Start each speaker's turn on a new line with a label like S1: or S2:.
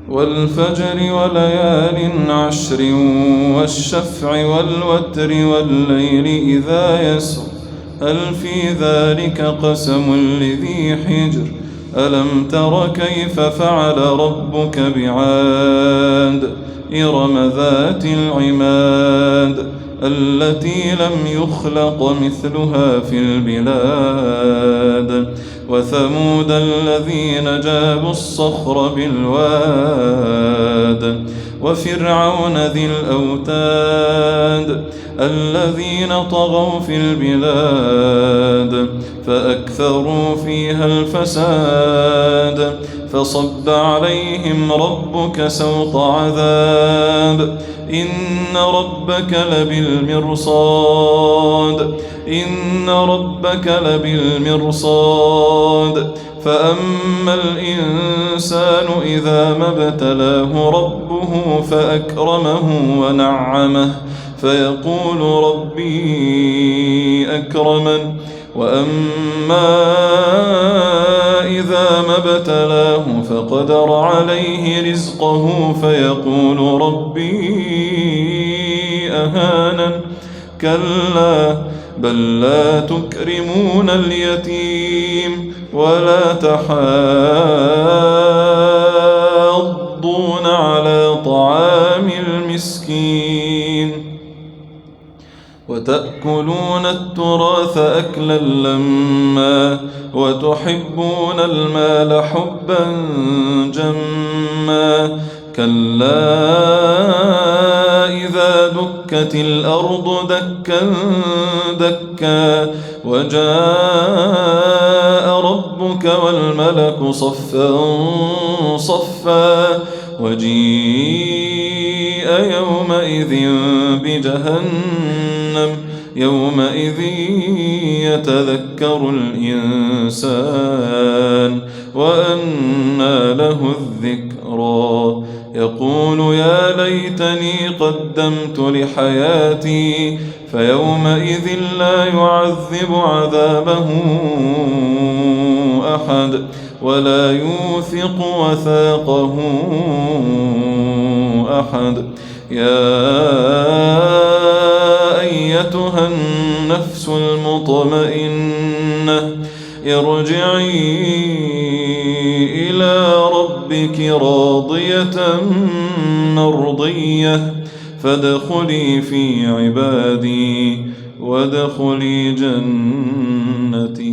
S1: والفجر وليال عشر والشفع والوتر والليل إذا يسر هل في ذلك قسم لذي حجر ألم تر كيف فعل ربك بعاد إرم ذات العماد التي لم يخلق مثلها في البلاد وثمود الذين جابوا الصخر بالواد وفرعون ذي الأوتاد الذين طغوا في البلاد فأكثروا فيها الفساد فصب عليهم ربك سوط عذاب إن ربك لبالمرصاد فأما الإنسان إذا ما ابتلاه ربه فأكرمه ونعمه فيقول ربي أكرمن وأما إذا ما ابتلاه فقدر عليه رزقه فيقول ربي أهانن كلا بل لا تكرمون اليتيم ولا تحاضون على طعام المسكين وتأكلون التراث أكلا لما وتحبون المال حبا جما كلا إذا دكت الأرض دكا دكا وجاء ربك والملك صفا صفا وجيء يومئذ بجهنم يومئذ يتذكر الإنسان وأنى له الذكرى يقول يا ليتني قدمت لحياتي فيومئذ لا يعذب عذابه أحد ولا يوثق وثاقه أحد يا أيتها النفس المطمئنة ارجعي إلى ربك راضية مرضية فادخلي في عبادي وادخلي جنتي.